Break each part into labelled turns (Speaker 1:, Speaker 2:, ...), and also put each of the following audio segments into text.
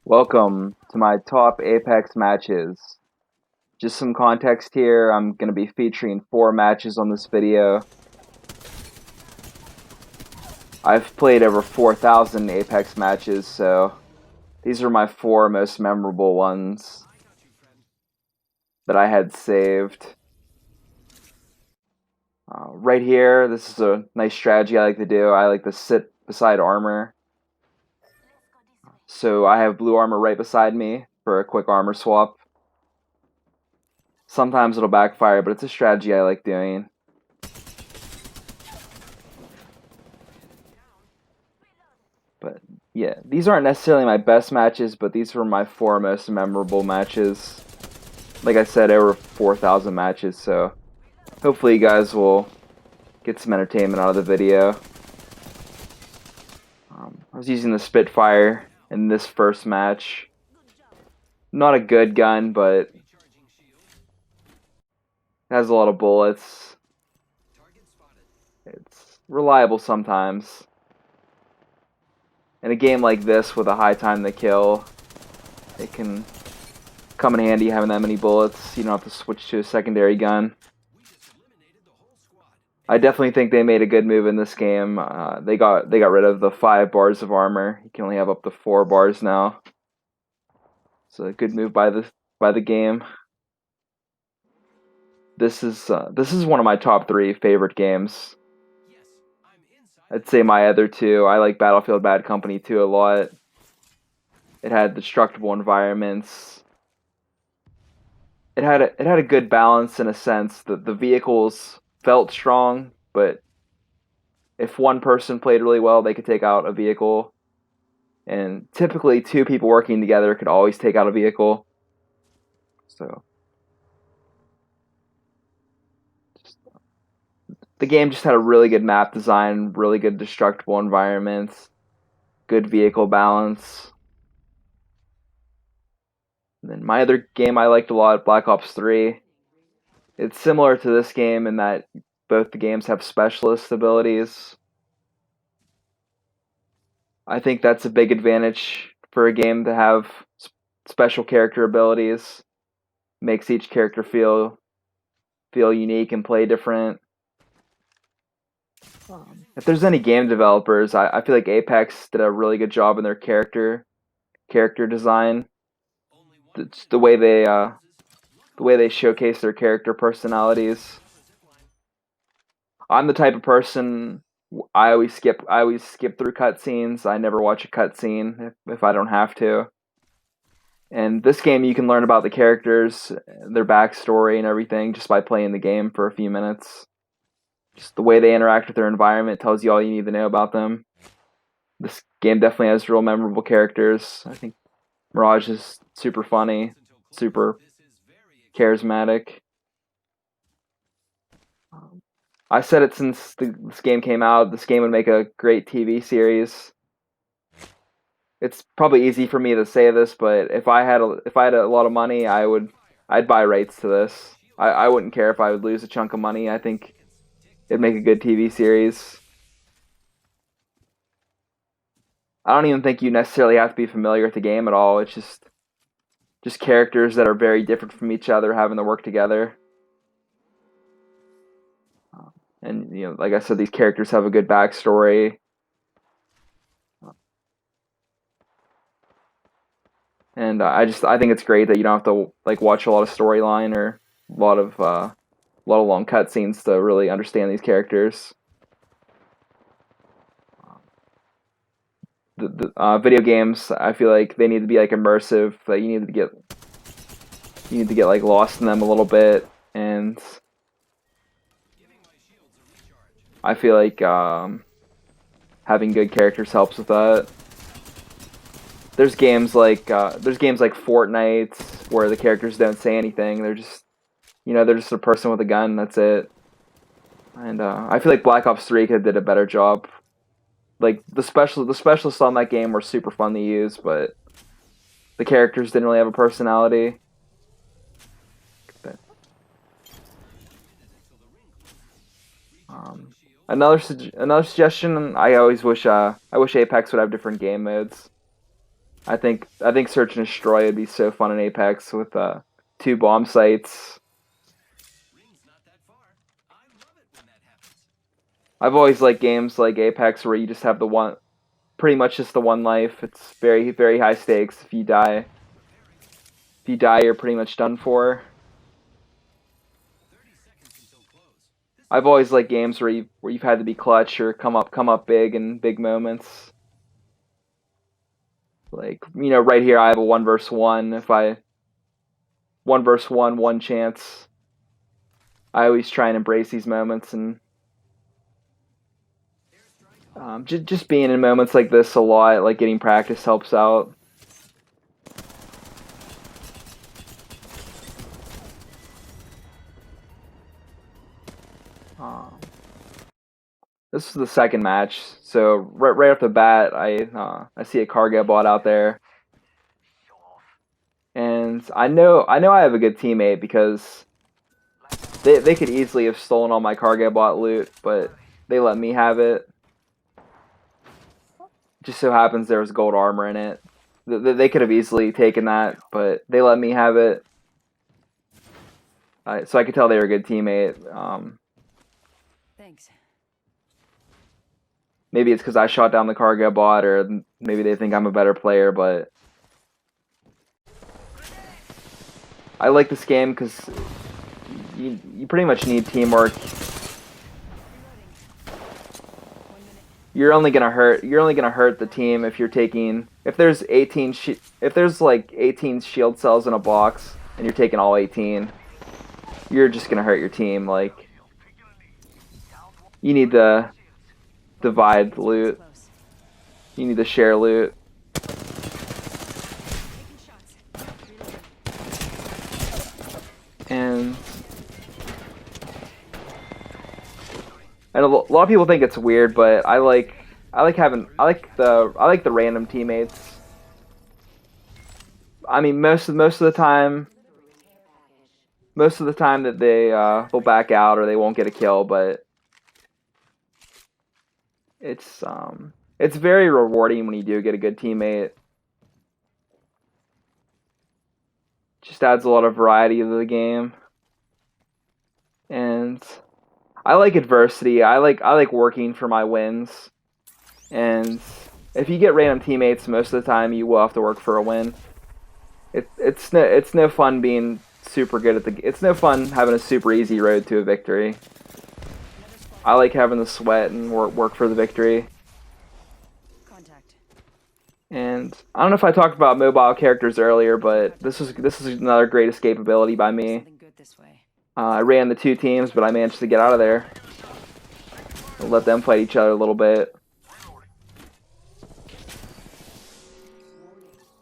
Speaker 1: Welcome to my top Apex matches. Just some context here, I'm going to be featuring 4 matches on this video. I've played over 4,000 Apex matches, so these are my 4 most memorable ones that I had saved. Right here, this is a nice strategy I like to do. I like to sit beside armor. So I have blue armor right beside me for a quick armor swap. Sometimes it'll backfire, but it's a strategy I like doing. But yeah, these aren't necessarily my best matches, but these were my 4 most memorable matches. Like I said, over 4,000 matches, so hopefully you guys will get some entertainment out of the video. I was using the Spitfire in this first match. Not a good gun, but it has a lot of bullets. It's reliable sometimes. In a game like this with a high time to kill, it can come in handy having that many bullets. You don't have to switch to a secondary gun. I definitely think they made a good move in this game. They got rid of the 5 bars of armor. You can only have up to 4 bars now. So a good move by the game. This is one of my top 3 favorite games. I'd say my other 2. I like Battlefield Bad Company 2 a lot. It had destructible environments. It had a good balance in a sense that the vehicles felt strong, but if one person played really well, they could take out a vehicle. And typically 2 people working together could always take out a vehicle. So the game just had a really good map design, really good destructible environments, good vehicle balance. And then my other game I liked a lot, Black Ops 3. It's similar to this game in that both the games have specialist abilities. I think that's a big advantage for a game to have special character abilities. Makes each character feel unique and play different. If there's any game developers, I feel like Apex did a really good job in their character design. It's the way they showcase their character personalities. I'm the type of person I always skip through cutscenes. I never watch a cutscene if I don't have to. And this game, you can learn about the characters, their backstory, and everything just by playing the game for a few minutes. Just the way they interact with their environment tells you all you need to know about them. This game definitely has real memorable characters. I think Mirage is super funny, super charismatic. I said it since this game came out. This game would make a great TV series. It's probably easy for me to say this, but if I had a lot of money, I'd buy rights to this. I wouldn't care if I would lose a chunk of money. I think it'd make a good TV series. I don't even think you necessarily have to be familiar with the game at all. It's just characters that are very different from each other having to work together. And like I said, these characters have a good backstory. And I think it's great that you don't have to watch a lot of storyline or a lot of long cutscenes to really understand these characters. The video games, I feel like they need to be immersive. That you need to get lost in them a little bit, and I feel like having good characters helps with that. There's games like Fortnite where the characters don't say anything. They're just a person with a gun. That's it. And I feel like Black Ops 3 could have did a better job. Like the specialists on that game were super fun to use, but the characters didn't really have a personality. Another suggestion. I wish Apex would have different game modes. I think Search and Destroy would be so fun in Apex with 2 bomb sites. I've always liked games like Apex where you just have the one, pretty much just the one life. It's very very high stakes. If you die, you're pretty much done for. I've always liked games where you've had to be clutch or come up big in big moments. Like, right here I have a 1 versus 1. If I 1 versus 1, one chance. I always try and embrace these moments, and just being in moments like this a lot, like getting practice helps out. Um, this is the second match, so right off the bat, I see a cargo bot out there, and I know I have a good teammate because they could easily have stolen all my cargo bot loot, but they let me have it. Just so happens there was gold armor in it. They could have easily taken that, but they let me have it. So I could tell they were a good teammate.
Speaker 2: Thanks.
Speaker 1: Maybe it's because I shot down the cargo bot, or maybe they think I'm a better player, but I like this game because you pretty much need teamwork. You're only gonna hurt the team if there's if there's like 18 shield cells in a box and you're taking all 18, you're just gonna hurt your team. Like, you need to divide loot. You need to share loot. And a lot of people think it's weird, but I like the random teammates. I mean, most of the time, that they'll back out or they won't get a kill, but it's very rewarding when you do get a good teammate. Just adds a lot of variety to the game, and I like adversity. I like working for my wins, and if you get random teammates, most of the time you will have to work for a win. It's no fun being super good it's no fun having a super easy road to a victory. I like having the sweat and work for the victory.
Speaker 2: Contact.
Speaker 1: And I don't know if I talked about mobile characters earlier, but this is another great escapability by me.
Speaker 2: Something good this way.
Speaker 1: I ran the 2 teams, but I managed to get out of there. I'll let them fight each other a little bit.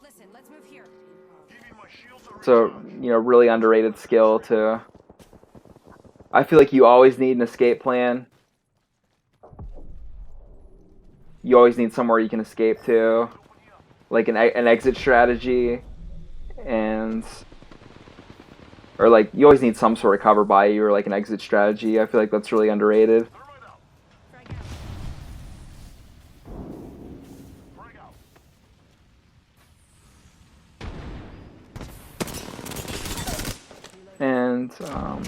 Speaker 2: Listen, let's move here.
Speaker 1: So, really underrated skill to. I feel like you always need an escape plan. You always need somewhere you can escape to, like an exit strategy, or like you always need some sort of cover by you, or like an exit strategy. I feel like that's really underrated. And a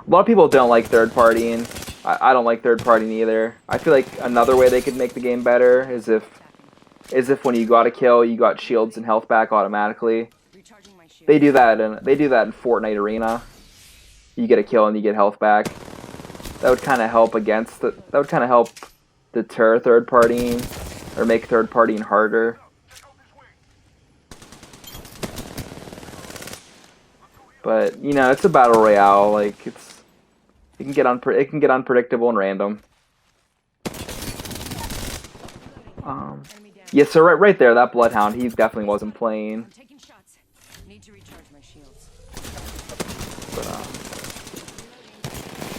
Speaker 1: lot of people don't like third partying. I don't like third partying either. I feel like another way they could make the game better is if when you got a kill, you got shields and health back automatically.
Speaker 2: Recharging my shield.
Speaker 1: They do that in Fortnite Arena. You get a kill and you get health back. That would kind of help deter third partying, or make third partying harder. But it's a battle royale. Like, it can get unpredictable and random. Yeah, so right there, that Bloodhound, he definitely wasn't playing.
Speaker 2: I'm taking shots. Need to recharge my shields.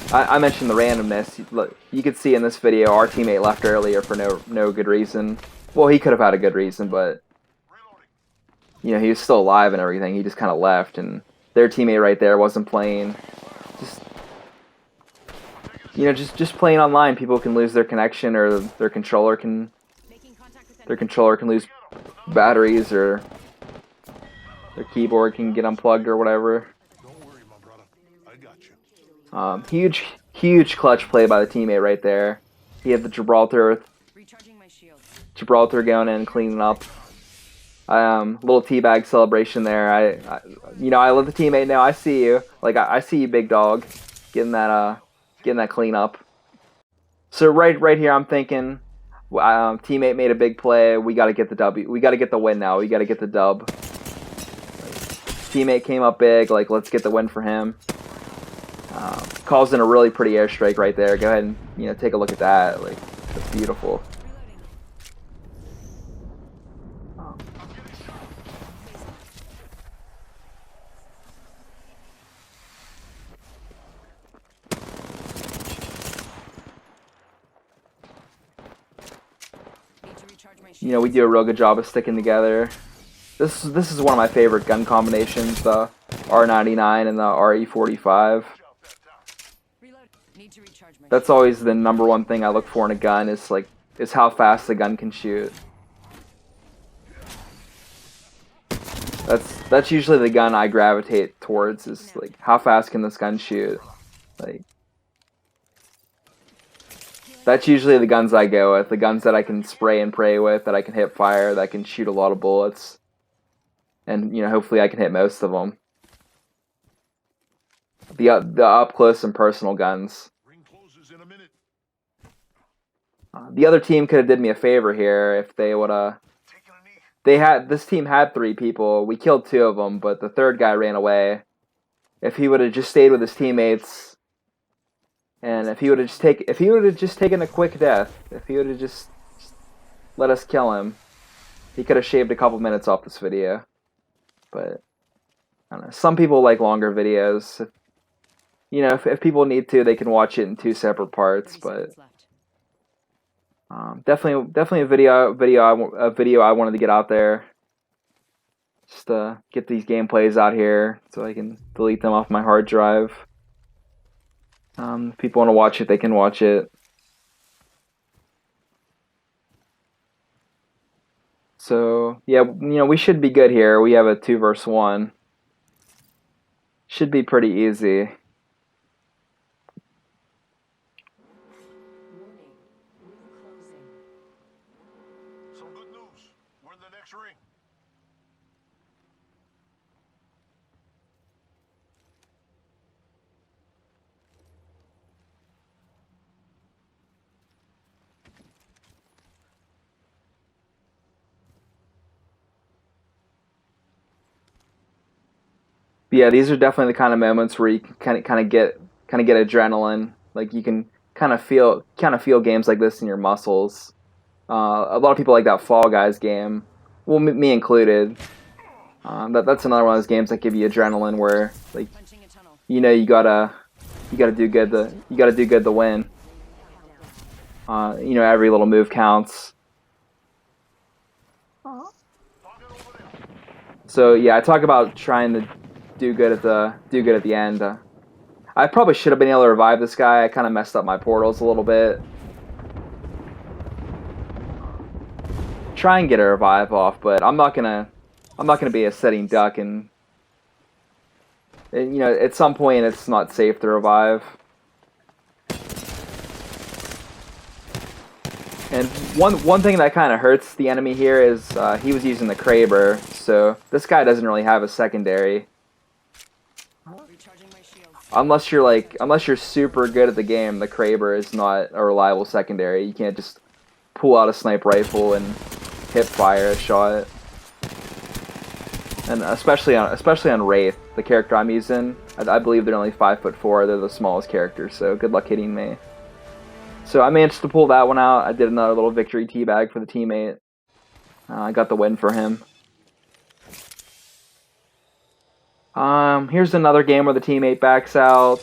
Speaker 1: But I mentioned the randomness. Look, you could see in this video, our teammate left earlier for no good reason. Well, he could have had a good reason, but he was still alive and everything. He just kind of left, and their teammate right there wasn't playing. Just playing online, people can lose their connection, or their controller can lose batteries or their keyboard can get unplugged or whatever.
Speaker 3: Don't worry, my brother. I got you.
Speaker 1: Huge clutch play by the teammate right there. He had the
Speaker 2: Recharging my shields.
Speaker 1: Gibraltar going in and cleaning up. Little teabag celebration there. I let the teammate know I see you. Like I see you, big dog, getting that clean up. So right here, I'm thinking, teammate made a big play. We got to get the W. We got to get the win now. We got to get the dub. Teammate came up big. Like let's get the win for him. Calls in a really pretty airstrike right there. Go ahead and take a look at that. Like that's beautiful. We do a real good job of sticking together. This is one of my favorite gun combinations, the R99 and the RE45. That's always the number one thing I look for in a gun is how fast the gun can shoot. That's usually the gun I gravitate towards is like how fast can this gun shoot? Like that's usually the guns I go with, the guns that I can spray and pray with, that I can hip fire, that can shoot a lot of bullets. And hopefully I can hit most of them. The up close and personal guns. The other team could have did me a favor here if they would have. This team had 3 people. We killed 2 of them, but the third guy ran away. If he would have just stayed with his teammates, and if he would have just taken a quick death, if he would have just let us kill him, he could have shaved a couple minutes off this video. But I don't know. Some people like longer videos. If people need to, they can watch it in 2 separate parts. But definitely a video I wanted to get out there. Just to get these gameplays out here so I can delete them off my hard drive. If people want to watch it, they can watch it. So yeah, we should be good here. We have a 2 versus 1. Should be pretty easy.
Speaker 3: Some good news. We're in the next ring.
Speaker 1: Yeah, these are definitely the kind of moments where you can kind of get adrenaline. Like you can kind of feel games like this in your muscles. A lot of people like that Fall Guys game. Well, me included. That's another one of those games that give you adrenaline, where like you gotta do good to win. Every little move counts. So yeah, I talk about trying to do good at the end. I probably should have been able to revive this guy. I kind of messed up my portals a little bit. Try and get a revive off, but I'm not gonna be a sitting duck, and at some point it's not safe to revive. And one thing that kind of hurts the enemy here is he was using the Kraber, so this guy doesn't really have a secondary. Unless you're super good at the game, the Kraber is not a reliable secondary. You can't just pull out a sniper rifle and hip fire a shot. And especially on Wraith, the character I'm using, I believe they're only 5'4". They're the smallest characters, so good luck hitting me. So I managed to pull that one out. I did another little victory teabag for the teammate. I got the win for him. Here's another game where the teammate backs out.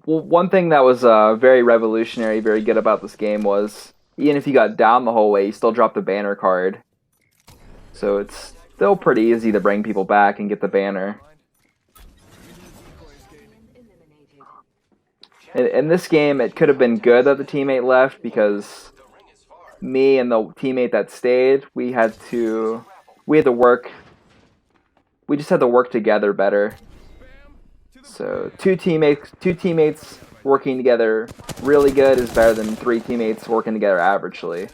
Speaker 1: One thing that was very revolutionary, very good about this game was, even if you got down the whole way, you still dropped the banner card. So it's still pretty easy to bring people back and get the banner. In this game, it could have been good that the teammate left, because me and the teammate that stayed, we had to work. We just had to work together better. So two teammates working together really good is better than 3 teammates working together averagely.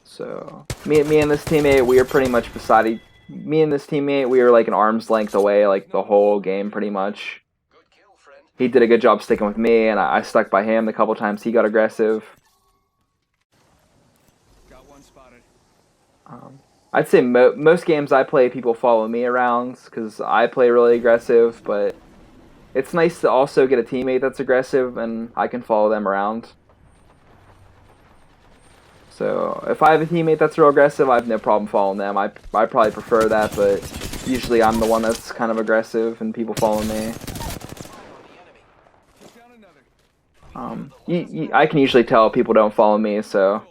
Speaker 1: So me and this teammate, we are pretty much me and this teammate, we were like an arm's length away like the whole game pretty much. He did a good job sticking with me, and I stuck by him the couple times he got aggressive. I'd say most games I play, people follow me around because I play really aggressive, but it's nice to also get a teammate that's aggressive and I can follow them around. So if I have a teammate that's real aggressive, I have no problem following them. I probably prefer that, but usually I'm the one that's kind of aggressive and people follow me. I can usually tell people don't follow me, so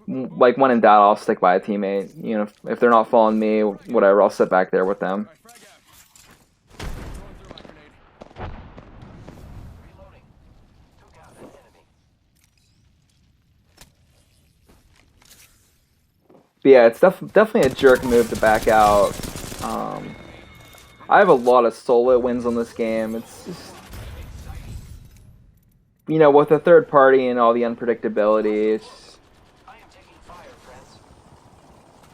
Speaker 1: like when in doubt, I'll stick by a teammate. You know, if they're not following me, whatever, I'll sit back there with them. But yeah, it's definitely a jerk move to back out. I have a lot of solo wins on this game. It's just, you know, with the third party and all the unpredictability,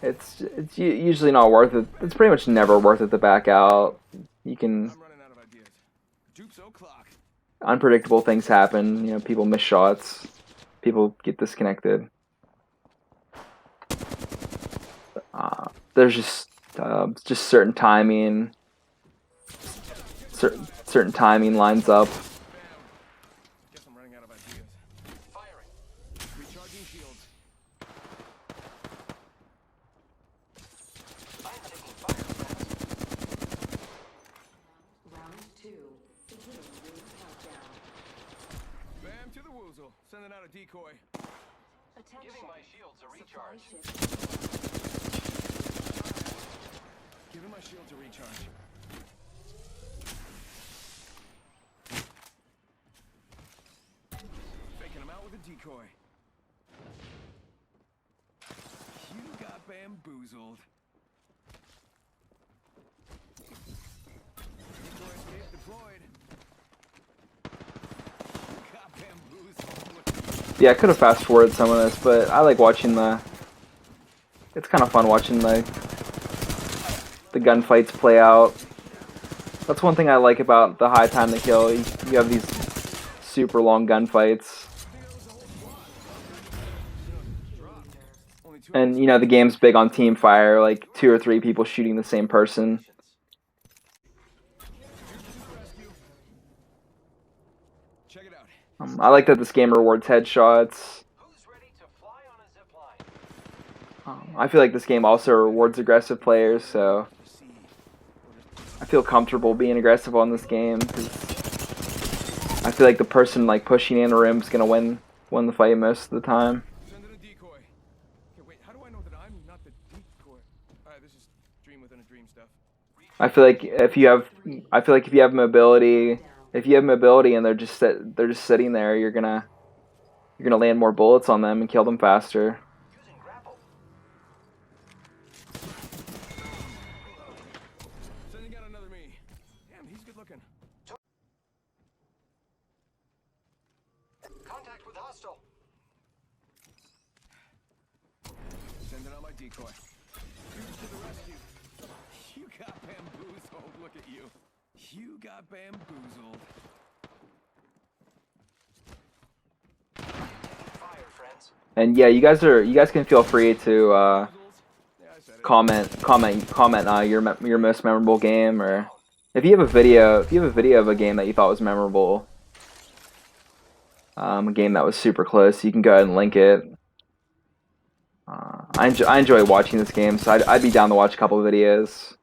Speaker 1: it's usually not worth it. It's pretty much never worth it to back out. You can unpredictable things happen. You know, people miss shots, people get disconnected. There's just certain timing. Certain timing lines up.
Speaker 4: Guess I'm running out of ideas. Firing. Recharging shields. I'm taking fire, friends.
Speaker 2: Round 2. Beginning ring countdown.
Speaker 4: Bam to the woozle. Sending out a decoy.
Speaker 2: Attention.
Speaker 3: Giving my shields a recharge.
Speaker 4: Giving my shields a recharge. Faking him out with a decoy. You got bamboozled. Decoy escape deployed. You got bamboozled.
Speaker 1: Yeah, I could have fast forwarded some of this, but I like watching it's kind of fun watching the gunfights play out. That's one thing I like about the high time to kill. You have these super long gunfights. And, you know, the game's big on team fire, like 2 or 3 people shooting the same person.
Speaker 4: Check it out.
Speaker 1: I like that this game rewards headshots.
Speaker 3: Who's ready to fly on a zip line?
Speaker 1: I feel like this game also rewards aggressive players, so I feel comfortable being aggressive on this game because I feel like the person like pushing in a room is gonna win the fight most of the time.
Speaker 4: Sending a decoy. Okay, wait, how do I know that I'm not the decoy? Alright, this is dream within a dream stuff.
Speaker 1: I feel like if you have mobility, and they're just sitting there, you're gonna land more bullets on them and kill them faster.
Speaker 3: Using grapple.
Speaker 4: Sending out another me. Damn, he's good looking.
Speaker 3: Contact with hostile.
Speaker 4: Sending out my decoy. Here's to the rescue. You got bamboozled. Look at you. You got bamboozled.
Speaker 3: Fire, friends.
Speaker 1: And yeah, you guys can feel free to
Speaker 4: Yeah, I said it.
Speaker 1: comment your most memorable game, or if you have a video of a game that you thought was memorable, a game that was super close, you can go ahead and link it. I enjoy watching this game, so I'd be down to watch a couple of videos.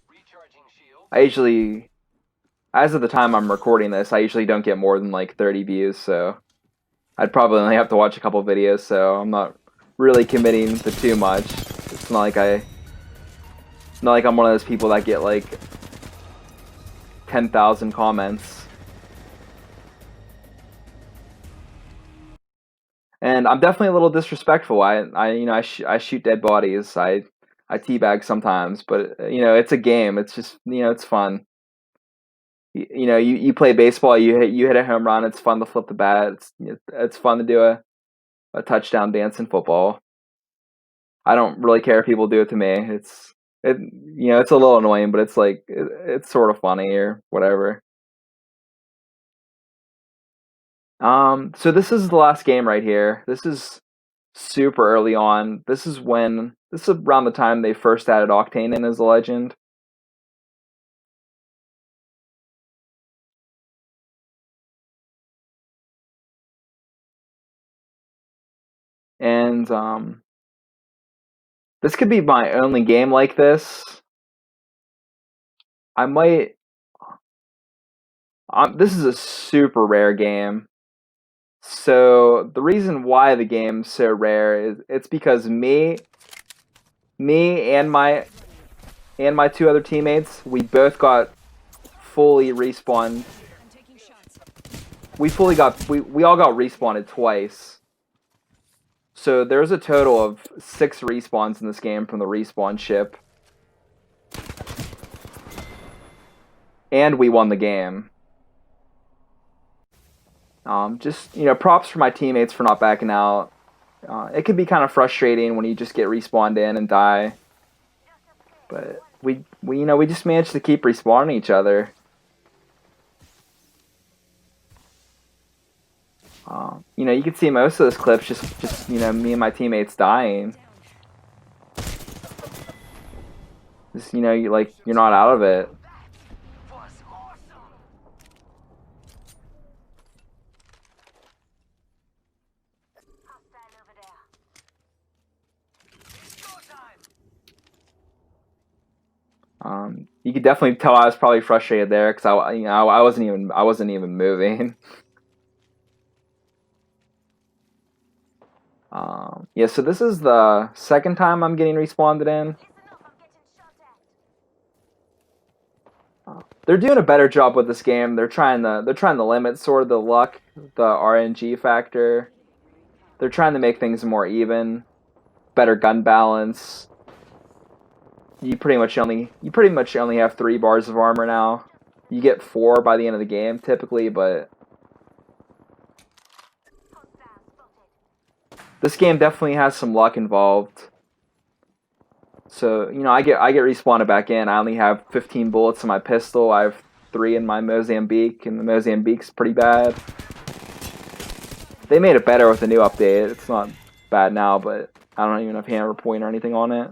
Speaker 3: Recharging shield.
Speaker 1: I usually, as of the time I'm recording this, I usually don't get more than like 30 views, so I'd probably only have to watch a couple of videos, so I'm not really committing to too much. It's not like I'm one of those people that get like 10,000 comments. And I'm definitely a little disrespectful. I shoot dead bodies. I teabag sometimes, but it's a game. It's just it's fun. You play baseball. You hit a home run. It's fun to flip the bat. It's fun to do a touchdown dance in football. I don't really care if people do it to me. It's a little annoying, but it's sort of funny or whatever. So this is the last game right here. This is super early on. This is around the time they first added Octane in as a legend. And this could be my only game like this. I might. This is a super rare game. So the reason why the game's so rare is it's because me and my two other teammates, we both got fully respawned. We all got respawned twice. So there's a total of 6 respawns in this game from the respawn ship. And we won the game. Just, props for my teammates for not backing out. It can be kind of frustrating when you just get respawned in and die. But we just managed to keep respawning each other. You can see most of this clip's just me and my teammates dying. Just, you're not out of it. You could definitely tell I was probably frustrated there because I wasn't even moving. Yeah, so this is the second time I'm getting respawned in. They're doing a better job with this game. They're trying to limit sort of the luck, the RNG factor. They're trying to make things more even, better gun balance. You pretty much only have 3 bars of armor now. You get 4 by the end of the game typically, but this game definitely has some luck involved. So, I get respawned back in. I only have 15 bullets in my pistol. I have 3 in my Mozambique, and the Mozambique's pretty bad. They made it better with the new update. It's not bad now, but I don't even have hammer point or anything on it.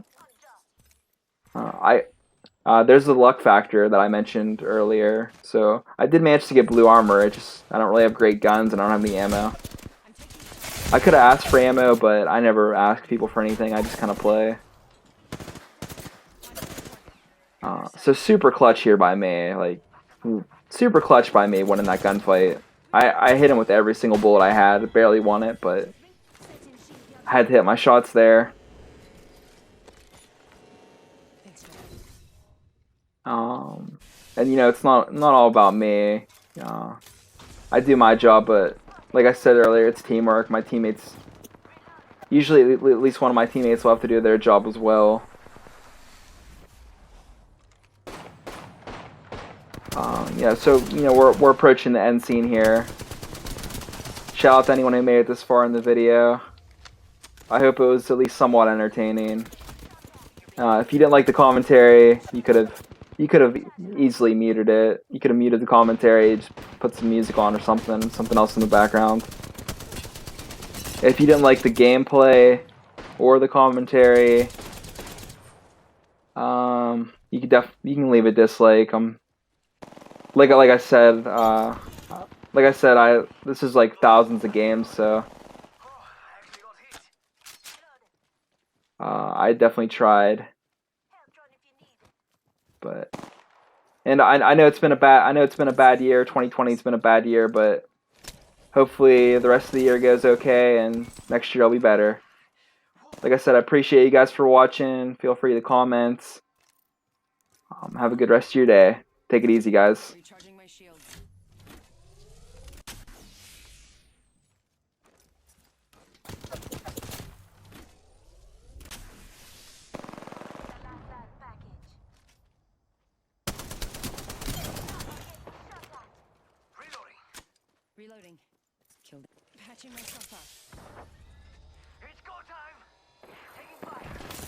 Speaker 1: There's the luck factor that I mentioned earlier. So I did manage to get blue armor. I don't really have great guns and I don't have any ammo. I could have asked for ammo, but I never ask people for anything. I just kind of play. So super clutch here by me. Super clutch by me winning that gunfight. I hit him with every single bullet I had. Barely won it, but I had to hit my shots there. And it's not all about me. I do my job, but like I said earlier, it's teamwork. My teammates, usually at least one of my teammates will have to do their job as well. Yeah, so we're approaching the end scene here. Shout out to anyone who made it this far in the video. I hope it was at least somewhat entertaining. If you didn't like the commentary, you could have easily muted it. You could have muted the commentary, just put some music on or something else in the background. If you didn't like the gameplay or the commentary, you can leave a dislike. Like I said, this is like thousands of games, so I definitely tried. And I know it's been a bad year. 2020's been a bad year, but hopefully the rest of the year goes okay, and next year will be better. Like I said, I appreciate you guys for watching. Feel free to comment. Have a good rest of your day. Take it easy, guys.
Speaker 5: Recharging my shields. Reloading. Killed it. Patching myself up.
Speaker 6: It's go time! Taking fire!